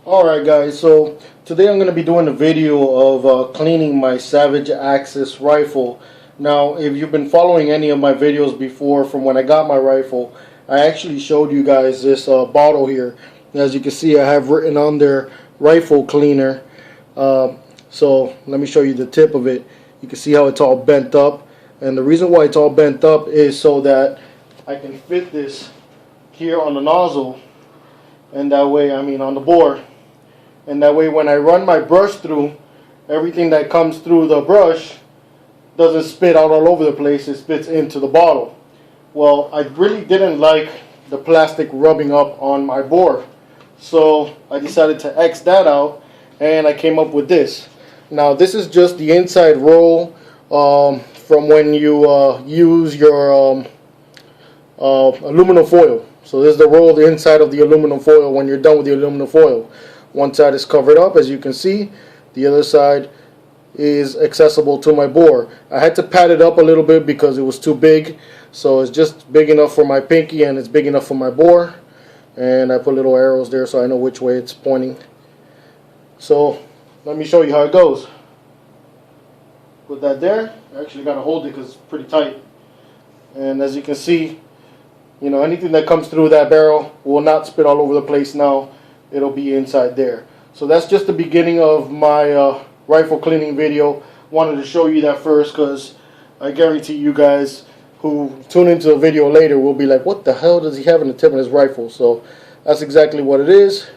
Alright guys, so today I'm going to be doing a video of cleaning my Savage Axis rifle. Now if you've been following any of my videos before from when I got my rifle, I actually showed you guys this bottle here. As you can see, I have written on there rifle cleaner. So let me show you the tip of it. You can see how it's all bent up, and the reason why it's all bent up is so that I can fit this here on the nozzle, and that way, on the bore. And that way when I run my brush through, everything that comes through the brush doesn't spit out all over the place, it spits into the bottle. Well, I really didn't like the plastic rubbing up on my bore, so I decided to X that out, and I came up with this. Now this is just the inside roll from when you use your aluminum foil. So this is the roll, the inside of the aluminum foil when you're done with the aluminum foil. One side is covered up, as you can see. The other side is accessible to my bore. I had to pat it up a little bit because it was too big. So it's just big enough for my pinky and it's big enough for my bore. And I put little arrows there so I know which way it's pointing. So let me show you how it goes. Put that there. I actually got to hold it because it's pretty tight. And as you can see, anything that comes through that barrel will not spit all over the place now. It'll be inside there. So that's just the beginning of my rifle cleaning video. Wanted to show you that first because I guarantee you guys who tune into the video later will be like, what the hell does he have in the tip of his rifle? So that's exactly what it is,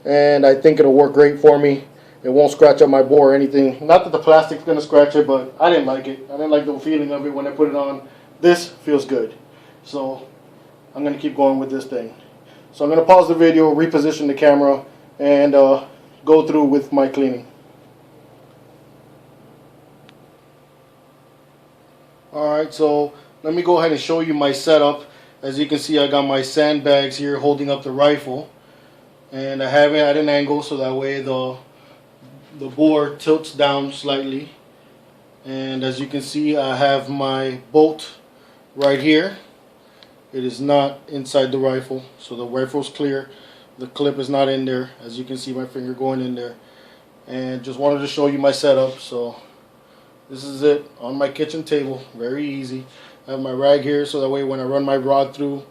and I think it'll work great for me. It won't scratch up my bore or anything. Not that the plastic's gonna scratch it, but I didn't like it. I didn't like the feeling of it when I put it on. This feels good, so I'm gonna keep going with this thing. So I'm going to pause the video, reposition the camera, and go through with my cleaning. Alright, so let me go ahead and show you my setup. As you can see, I got my sandbags here holding up the rifle. And I have it at an angle so that way the bore tilts down slightly. And as you can see, I have my bolt right here. It is not inside the rifle, so the rifle's clear. The clip is not in there. As you can see, my finger going in there. And just wanted to show you my setup. So this is it on my kitchen table. Very easy. I have my rag here so that way when I run my rod through,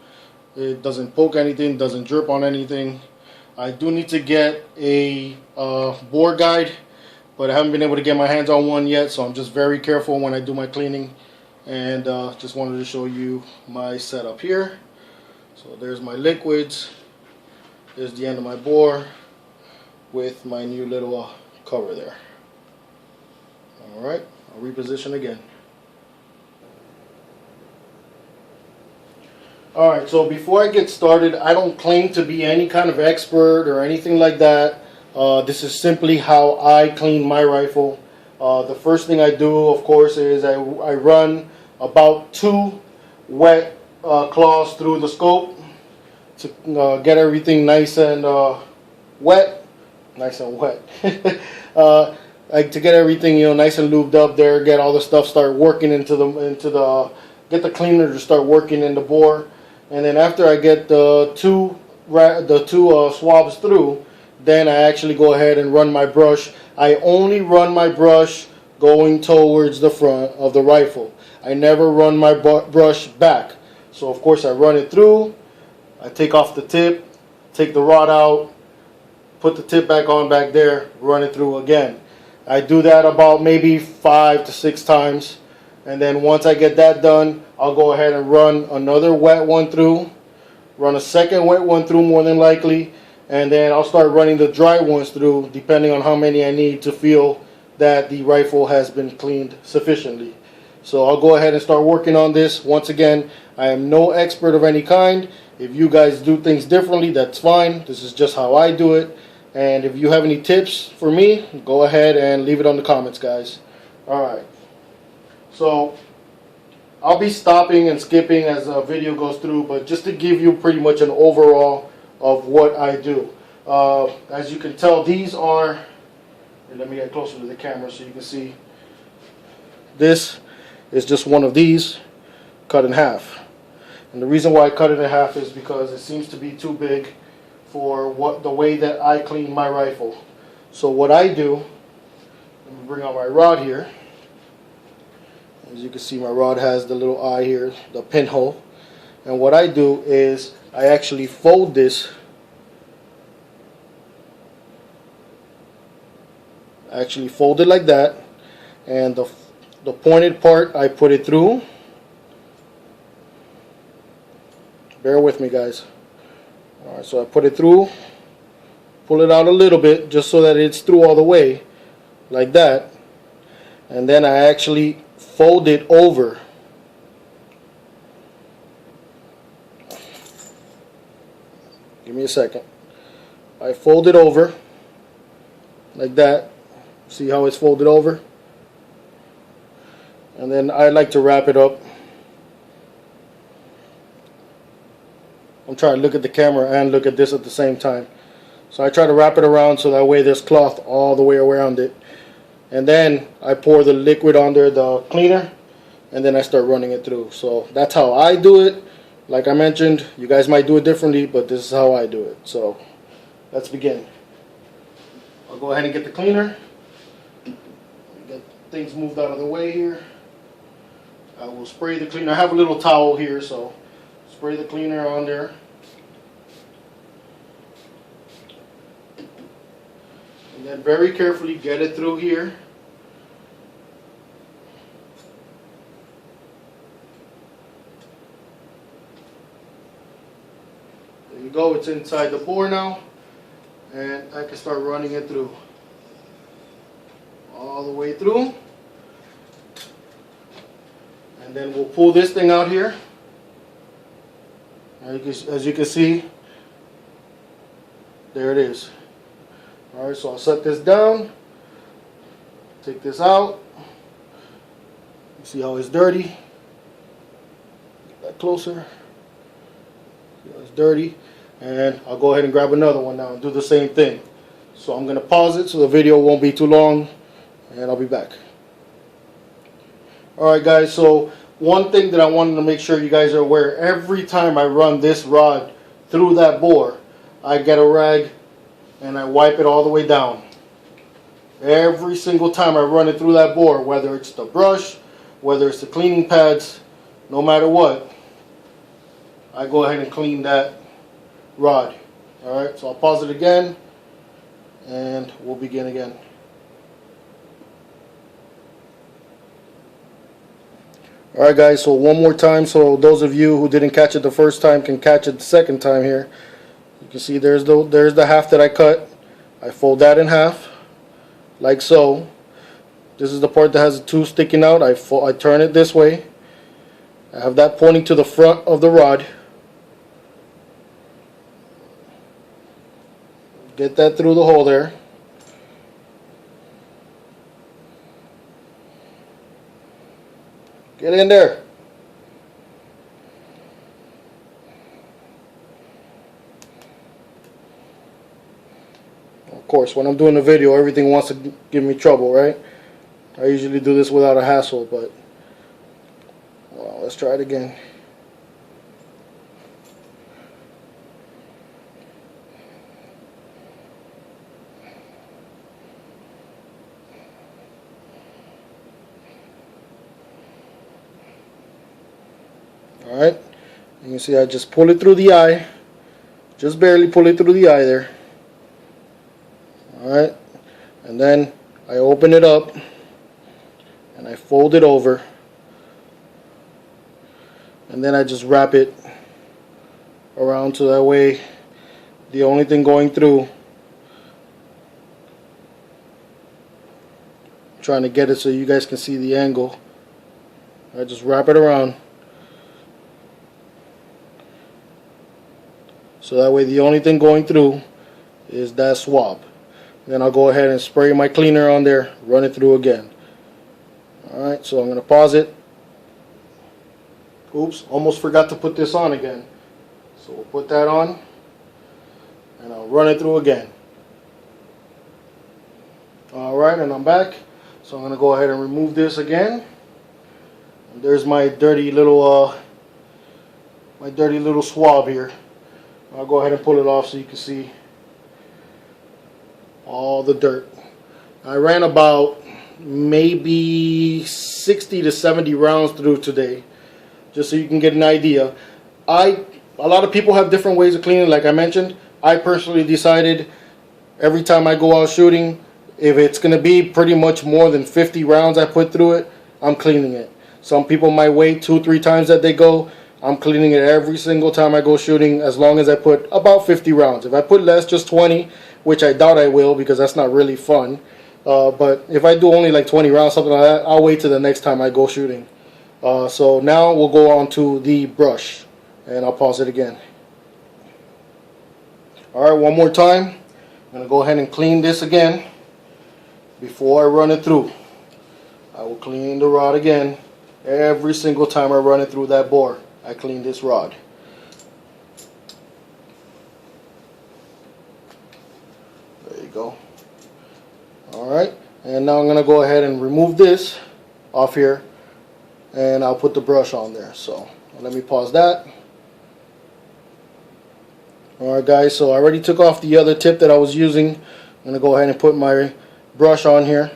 it doesn't poke anything, doesn't drip on anything. I do need to get a bore guide, but I haven't been able to get my hands on one yet, so I'm just very careful when I do my cleaning. And just wanted to show you my setup here. So there's my liquids. There's the end of my bore with my new little cover there. Alright, I'll reposition again. Alright, so before I get started, I don't claim to be any kind of expert or anything like that. This is simply how I clean my rifle. The first thing I do, of course, is I run about 2 wet claws through the scope to get everything nice and wet. To get everything nice and lubed up there, get all the stuff start working get the cleaner to start working in the bore. And then after I get the two swabs through, then I actually go ahead and run my brush. I only run my brush going towards the front of the rifle. I never run my brush back. So of course I run it through, I take off the tip, take the rod out, put the tip back on back there, run it through again. I do that about maybe 5 to 6 times. And then once I get that done, I'll go ahead and run another wet one through, run a second wet one through more than likely, and then I'll start running the dry ones through depending on how many I need to feel that the rifle has been cleaned sufficiently. So I'll go ahead and start working on this. Once again, I am no expert of any kind. If you guys do things differently, that's fine. This is just how I do it. And if you have any tips for me, go ahead and leave it on the comments, guys. Alright. So I'll be stopping and skipping as the video goes through, but just to give you pretty much an overall of what I do. As you can tell, these are, let me get closer to the camera so you can see. This is just one of these cut in half. And the reason why I cut it in half is because it seems to be too big for the way that I clean my rifle. So what I do, let me bring out my rod here. As you can see, my rod has the little eye here, the pinhole. And what I do is I actually fold this. I actually fold it like that, and the pointed part I put it through. Bear with me, guys. Alright, so I put it through, pull it out a little bit just so that it's through all the way, like that. And then I actually fold it over. Give me a second. I fold it over like that. See how it's folded over? And then I like to wrap it up. I'm trying to look at the camera and look at this at the same time. So I try to wrap it around so that way there's cloth all the way around it. And then I pour the liquid under the cleaner, and then I start running it through. So that's how I do it. Like I mentioned, you guys might do it differently, but this is how I do it. So let's begin. I'll go ahead and get the cleaner. Get things moved out of the way here. I will spray the cleaner. I have a little towel here, so spray the cleaner on there. And then very carefully get it through here. There you go, it's inside the bore now. And I can start running it through. All the way through. And then we'll pull this thing out here. As you can see, there it is. Alright, so I'll set this down. Take this out. You see how it's dirty? Get that closer. See how it's dirty. And I'll go ahead and grab another one now and do the same thing. So I'm going to pause it so the video won't be too long, and I'll be back. Alright guys, so one thing that I wanted to make sure you guys are aware, every time I run this rod through that bore, I get a rag and I wipe it all the way down. Every single time I run it through that bore, whether it's the brush, whether it's the cleaning pads, no matter what, I go ahead and clean that rod. Alright, so I'll pause it again and we'll begin again. Alright guys, so one more time so those of you who didn't catch it the first time can catch it the second time here. You can see there's the half that I cut. I fold that in half like so. This is the part that has the two sticking out. I turn it this way. I have that pointing to the front of the rod. Get that through the hole there. Get in there. Of course, when I'm doing a video, everything wants to give me trouble, right? I usually do this without a hassle, but well, let's try it again. Alright, you can see I just pull it through the eye, just barely pull it through the eye there. Alright, and then I open it up and I fold it over, and then I just wrap it around so that way the only thing going through, I'm trying to get it so you guys can see the angle. I just wrap it around. So that way the only thing going through is that swab. Then I'll go ahead and spray my cleaner on there, run it through again. Alright, so I'm going to pause it. Oops, almost forgot to put this on again. So we'll put that on and I'll run it through again. Alright, and I'm back. So I'm going to go ahead and remove this again. And there's my dirty little swab here. I'll go ahead and pull it off so you can see all the dirt. I ran about maybe 60 to 70 rounds through today, just so you can get an idea. A lot of people have different ways of cleaning, like I mentioned. I personally decided every time I go out shooting, if it's going to be pretty much more than 50 rounds I put through it, I'm cleaning it. Some people might wait 2-3 times that they go. I'm cleaning it every single time I go shooting, as long as I put about 50 rounds. If I put less, just 20, which I doubt I will because that's not really fun. But if I do only like 20 rounds, something like that, I'll wait till the next time I go shooting. So now we'll go on to the brush, and I'll pause it again. Alright, one more time. I'm going to go ahead and clean this again before I run it through. I will clean the rod again. Every single time I run it through that bore, I clean this rod. There you go. Alright, and now I'm going to go ahead and remove this off here, and I'll put the brush on there. So let me pause that. Alright guys, so I already took off the other tip that I was using. I'm going to go ahead and put my brush on here.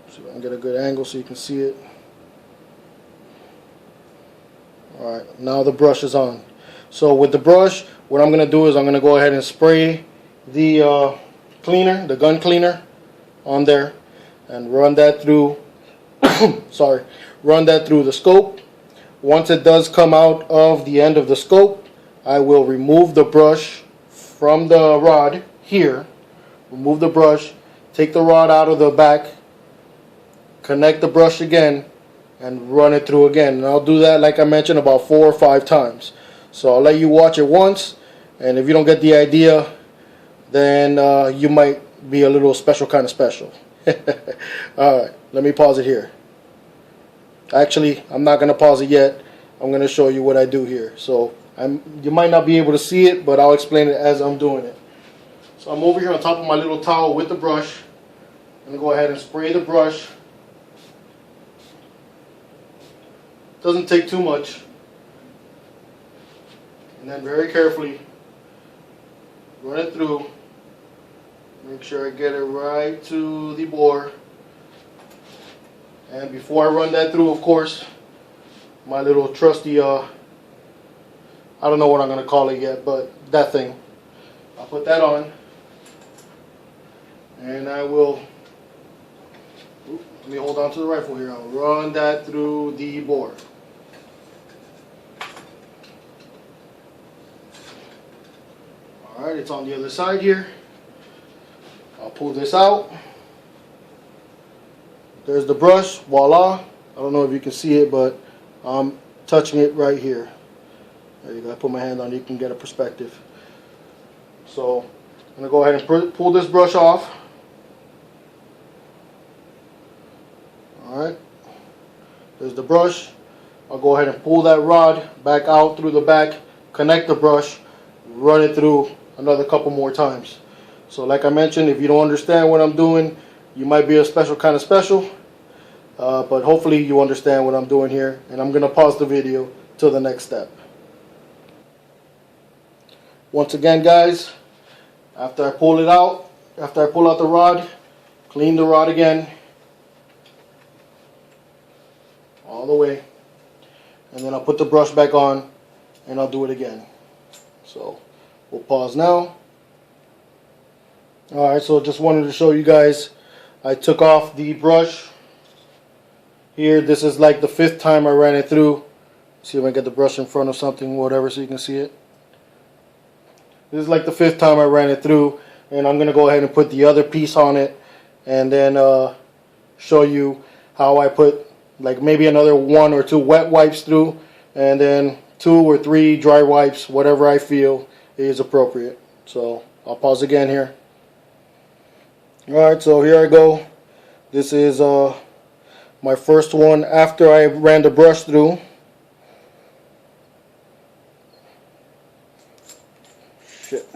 See if I can get a good angle so you can see it. Alright, now the brush is on. So with the brush, what I'm going to do is I'm going to go ahead and spray the cleaner, the gun cleaner, on there, and run that through run that through the scope. Once it does come out of the end of the scope, I will remove the brush from the rod here, remove the brush, take the rod out of the back, connect the brush again, and run it through again. And I'll do that, like I mentioned, about 4 or 5 times. So I'll let you watch it once, and if you don't get the idea, then you might be a little special kind of special. Alright, let me pause it here. Actually, I'm not going to pause it yet. I'm going to show you what I do here. So you might not be able to see it, but I'll explain it as I'm doing it. So I'm over here on top of my little towel with the brush. I'm going to go ahead and spray the brush. Doesn't take too much. And then very carefully run it through. Make sure I get it right to the bore. And before I run that through, of course, my little trusty, I don't know what I'm going to call it yet, but that thing. I'll put that on. And I will, let me hold on to the rifle here. I'll run that through the bore. Alright, it's on the other side here. I'll pull this out. There's the brush, voila. I don't know if you can see it, but I'm touching it right here. There you go. I put my hand on it, you can get a perspective. So I'm going to go ahead and pull this brush off. Alright. There's the brush. I'll go ahead and pull that rod back out through the back, connect the brush, run it through another couple more times. So like I mentioned, if you don't understand what I'm doing, you might be a special kind of special, but hopefully you understand what I'm doing here, and I'm going to pause the video till the next step. Once again guys, after I pull out the rod, clean the rod again, all the way, and then I'll put the brush back on, and I'll do it again. So we'll pause now. Alright, so just wanted to show you guys, I took off the brush here. This is like the 5th time I ran it through. See if I can get the brush in front of something, whatever, so you can see it. This is like the 5th time I ran it through, and I'm going to go ahead and put the other piece on it, and then show you how I put like maybe another 1 or 2 wet wipes through, and then 2 or 3 dry wipes, whatever I feel is appropriate. So I'll pause again here. Alright, so here I go. This is my first one after I ran the brush through. Shit.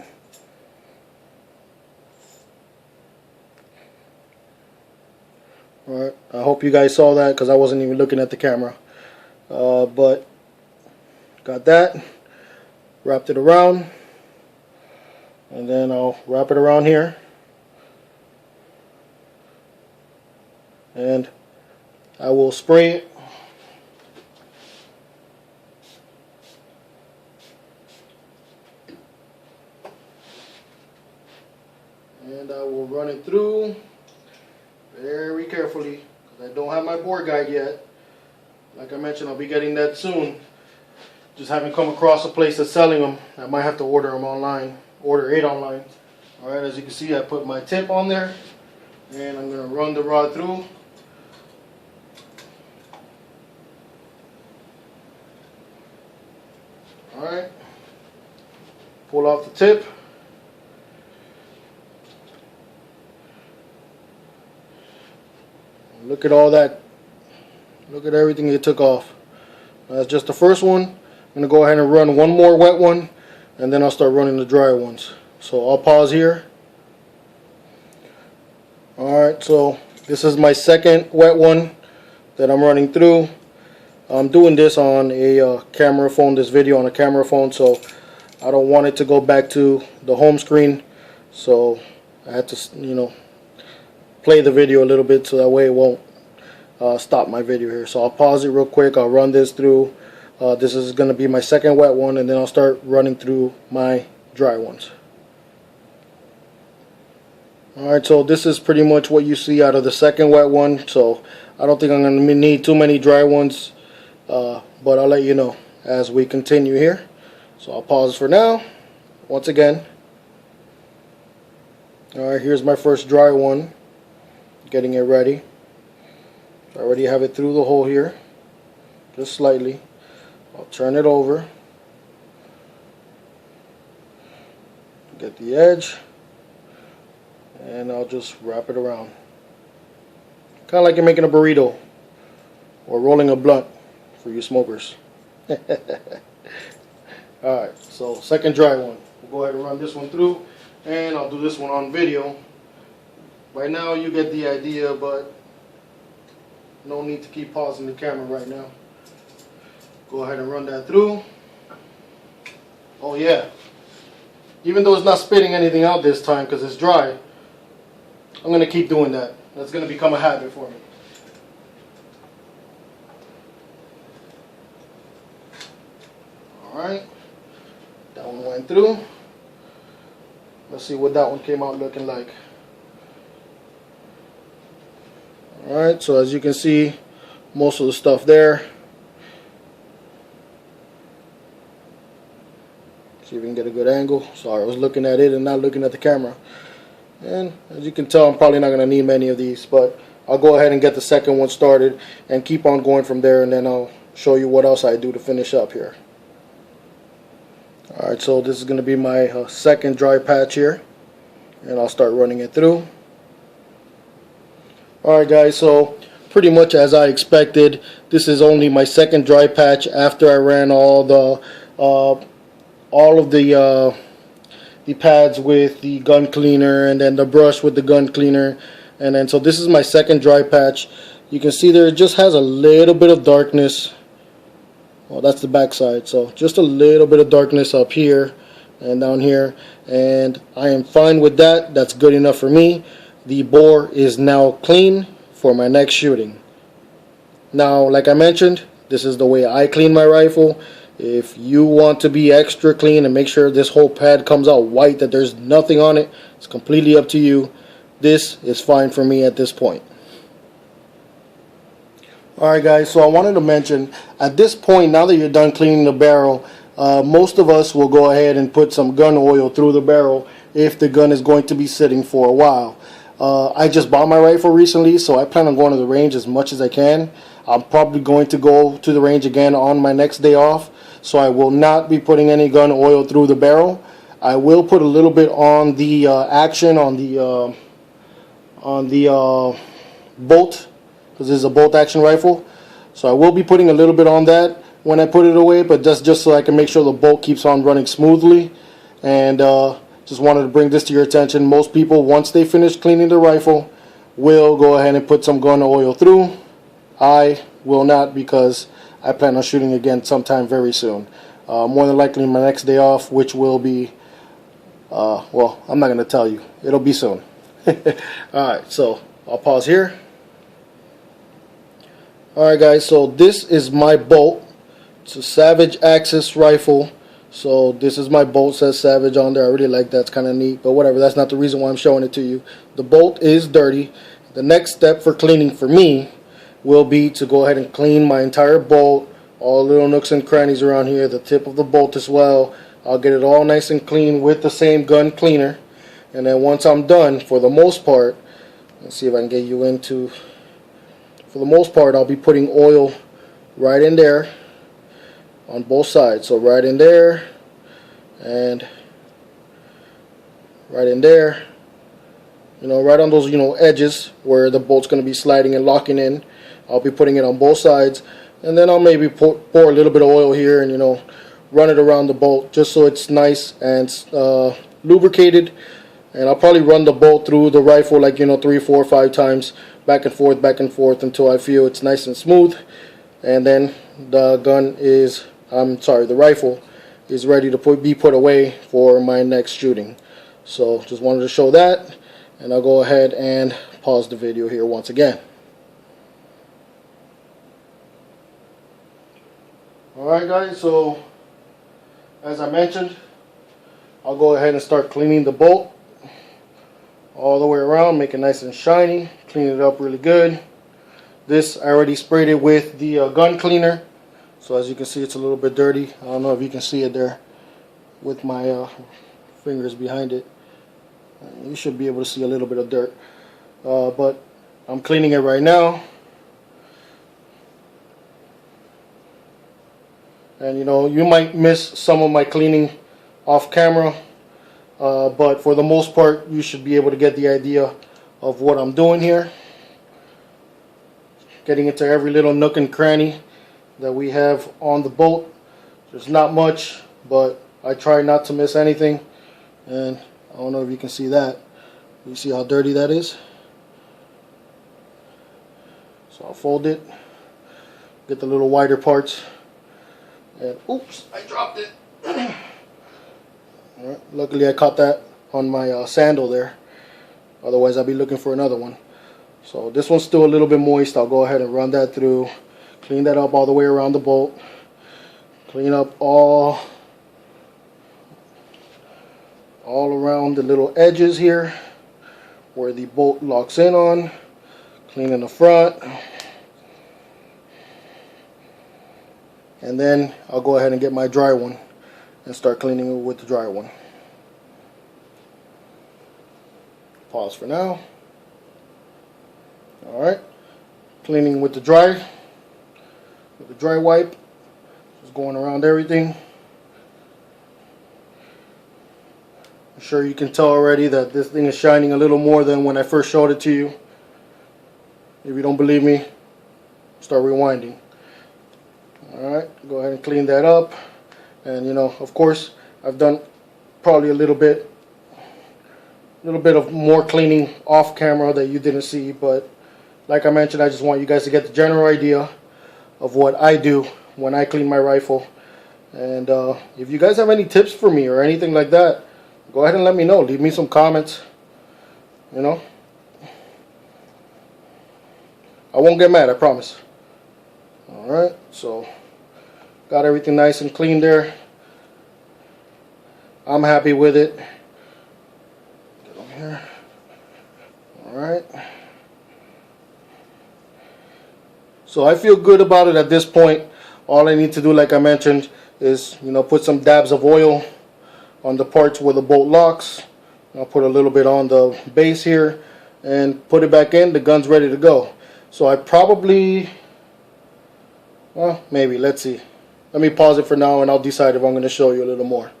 Alright, I hope you guys saw that because I wasn't even looking at the camera. But got that. Wrapped it around. And then I'll wrap it around here. And I will spray it. And I will run it through very carefully because I don't have my bore guide yet. Like I mentioned, I'll be getting that soon. Just haven't come across a place that's selling them. I might have to order them online. Order it online. Alright, as you can see, I put my tip on there. And I'm going to run the rod through. Alright. Pull off the tip. Look at all that. Look at everything it took off. That's just the first one. I'm going to go ahead and run one more wet one, and then I'll start running the dry ones. So I'll pause here. Alright, so this is my second wet one that I'm running through. I'm doing this on a camera phone, this video on a camera phone, so I don't want it to go back to the home screen. So I had to, you know, play the video a little bit so that way it won't stop my video here. So I'll pause it real quick. I'll run this through. This is going to be my second wet one, and then I'll start running through my dry ones. Alright, so this is pretty much what you see out of the second wet one. So I don't think I'm going to need too many dry ones, but I'll let you know as we continue here. So I'll pause for now. Once again. Alright, here's my first dry one. Getting it ready. I already have it through the hole here, just slightly. I'll turn it over, get the edge, and I'll just wrap it around. Kind of like you're making a burrito or rolling a blunt for you smokers. Alright, so second dry one. We'll go ahead and run this one through, and I'll do this one on video. Right now you get the idea, but no need to keep pausing the camera right now. Go ahead and run that through. Oh yeah, even though it's not spitting anything out this time because it's dry, I'm going to keep doing that. That's going to become a habit for me. Alright, that one went through. Let's see what that one came out looking like. Alright, so as you can see, most of the stuff there. See if we can get a good angle. Sorry, I was looking at it and not looking at the camera. And as you can tell, I'm probably not going to need many of these, but I'll go ahead and get the second one started and keep on going from there, and then I'll show you what else I do to finish up here. Alright, so this is going to be my second dry patch here, and I'll start running it through. Alright guys, so pretty much as I expected, this is only my second dry patch after I ran all of the pads with the gun cleaner, and then the brush with the gun cleaner, and then so this is my second dry patch. You can see there it just has a little bit of darkness. Well, that's the back side, so just a little bit of darkness up here and down here, and I am fine with that. That's good enough for me. The bore is now clean for my next shooting. Now, like I mentioned, this is the way I clean my rifle. If you want to be extra clean and make sure this whole pad comes out white, that there's nothing on it, it's completely up to you. This is fine for me at this point. Alright guys, so I wanted to mention, at this point, now that you're done cleaning the barrel, most of us will go ahead and put some gun oil through the barrel if the gun is going to be sitting for a while. I just bought my rifle recently, so I plan on going to the range as much as I can. I'm probably going to go to the range again on my next day off, so I will not be putting any gun oil through the barrel. I will put a little bit on the action on the bolt, because this is a bolt action rifle. So I will be putting a little bit on that when I put it away, but that's just so I can make sure the bolt keeps on running smoothly. And just wanted to bring this to your attention. Most people, once they finish cleaning the rifle, will go ahead and put some gun oil through. I will not, because I plan on shooting again sometime very soon. more than likely my next day off, which will be, well, I'm not going to tell you. It'll be soon. Alright, so I'll pause here. Alright guys, so this is my bolt. It's a Savage Axis rifle. So this is my bolt, says Savage on there. I really like that, it's kind of neat, but whatever, that's not the reason why I'm showing it to you. The bolt is dirty. The next step for cleaning for me will be to go ahead and clean my entire bolt, all the little nooks and crannies around here, the tip of the bolt as well. I'll get it all nice and clean with the same gun cleaner, and then once I'm done, for the most part, let's see if I can get you into, for the most part I'll be putting oil right in there on both sides. So right in there and right in there, you know, right on those, you know, edges where the bolt's going to be sliding and locking in. I'll be putting it on both sides, and then I'll maybe pour a little bit of oil here and, you know, run it around the bolt just so it's nice and lubricated. And I'll probably run the bolt through the rifle like, you know, 3, 4, 5 times, back and forth until I feel it's nice and smooth. And then the gun is, the rifle is ready to be put away for my next shooting. So just wanted to show that, and I'll go ahead and pause the video here once again. Alright guys, so as I mentioned, I'll go ahead and start cleaning the bolt all the way around, make it nice and shiny, clean it up really good. This, I already sprayed it with the gun cleaner, so as you can see it's a little bit dirty. I don't know if you can see it there with my fingers behind it. You should be able to see a little bit of dirt, but I'm cleaning it right now. And you know, you might miss some of my cleaning off camera, but for the most part you should be able to get the idea of what I'm doing here. Getting into every little nook and cranny that we have on the bolt. There's not much, but I try not to miss anything. And I don't know if you can see that. You see how dirty that is? So I'll fold it, get the little wider parts. And oops, I dropped it. Alright, luckily I caught that on my sandal there. Otherwise I'll be looking for another one. So this one's still a little bit moist. I'll go ahead and run that through. Clean that up all the way around the bolt. Clean up all around the little edges here where the bolt locks in on. Clean in the front. And then I'll go ahead and get my dry one and start cleaning it with the dry one. Pause for now. Alright, cleaning with the dry wipe, just going around everything. I'm sure you can tell already that this thing is shining a little more than when I first showed it to you. If you don't believe me, start rewinding. Alright, go ahead and clean that up. And you know, of course, I've done probably a little bit of more cleaning off camera that you didn't see, but like I mentioned, I just want you guys to get the general idea of what I do when I clean my rifle. And if you guys have any tips for me or anything like that, go ahead and let me know. Leave me some comments. You know, I won't get mad, I promise. Alright, so got everything nice and clean there. I'm happy with it. Get on here. Alright. So I feel good about it at this point. All I need to do, like I mentioned, is, you know, put some dabs of oil on the parts where the bolt locks. I'll put a little bit on the base here and put it back in. The gun's ready to go. So I probably, well, maybe, let's see. Let me pause it for now and I'll decide if I'm going to show you a little more.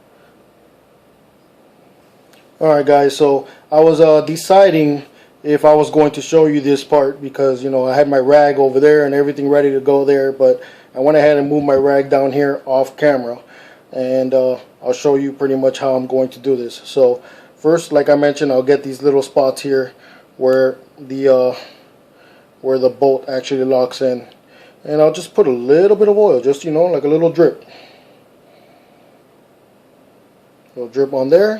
Alright guys, so I was deciding if I was going to show you this part because, you know, I had my rag over there and everything ready to go there, but I went ahead and moved my rag down here off camera, and I'll show you pretty much how I'm going to do this. So first, like I mentioned, I'll get these little spots here where the bolt actually locks in, and I'll just put a little bit of oil, just, you know, like a little drip. little drip on there.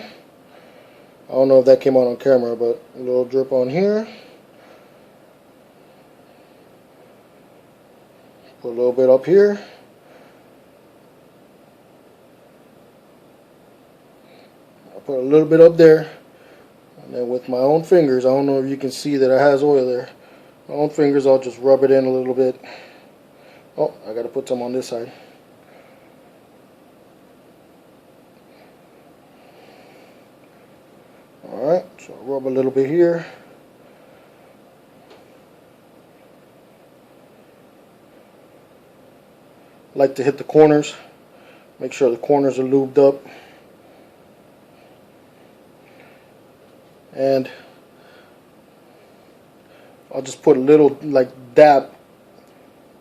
I don't know if that came out on camera, but a little drip on here. Put a little bit up here. I'll put a little bit up there. And then with my own fingers, I don't know if you can see that it has oil there. My own fingers, I'll just rub it in a little bit. Oh, I gotta put some on this side. Alright, so I'll rub a little bit here. Like to hit the corners. Make sure the corners are lubed up. And I'll just put a little like dab.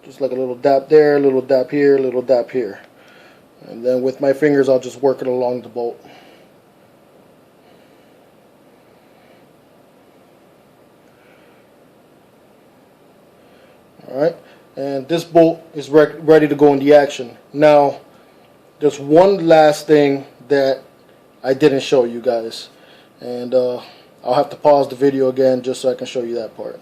Just like a little dab there, a little dab here, a little dab here. And then with my fingers I'll just work it along the bolt. Alright, and this bolt is ready to go in the action. Now, there's one last thing that I didn't show you guys. And I'll have to pause the video again just so I can show you that part.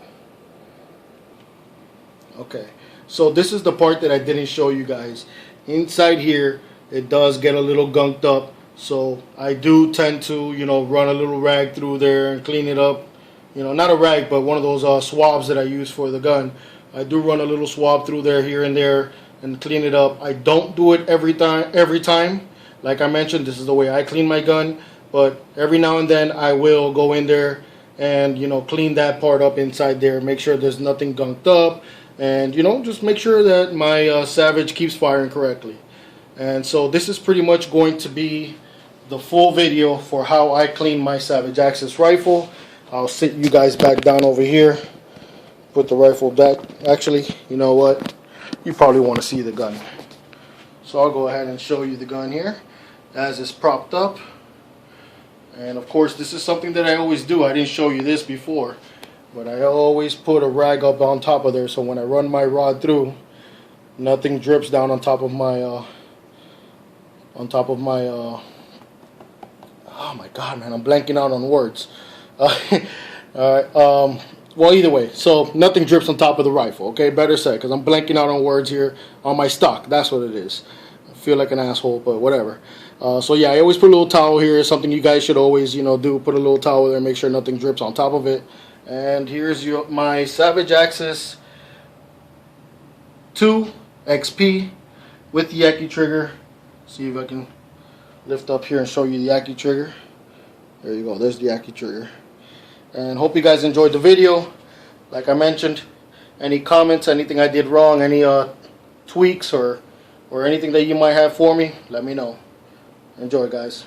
Okay, so this is the part that I didn't show you guys. Inside here, it does get a little gunked up. So I do tend to, run a little rag through there and clean it up. Not a rag, but one of those swabs that I use for the gun. I do run a little swab through there here and there and clean it up. I don't do it every time. Like I mentioned, this is the way I clean my gun. But every now and then I will go in there and clean that part up inside there. Make sure there's nothing gunked up. And just make sure that my Savage keeps firing correctly. And so this is pretty much going to be the full video for how I clean my Savage Axis rifle. I'll sit you guys back down over here. Put the rifle back. Actually, you know what? You probably want to see the gun. So I'll go ahead and show you the gun here as it's propped up. And of course, this is something that I always do. I didn't show you this before, but I always put a rag up on top of there so when I run my rod through, nothing drips down on top of my oh my god, man, I'm blanking out on words. Alright, well, either way, so nothing drips on top of the rifle, okay? Better said, because I'm blanking out on words here on my stock. That's what it is. I feel like an asshole, but whatever. So yeah, I always put a little towel here. It's something you guys should always, do. Put a little towel there, make sure nothing drips on top of it. And here's my Savage Axis 2 XP with the Yaki trigger. See if I can lift up here and show you the Yaki trigger. There you go. There's the Yaki trigger. And hope you guys enjoyed the video. Like I mentioned, any comments, anything I did wrong, any tweaks or anything that you might have for me, let me know. Enjoy, guys.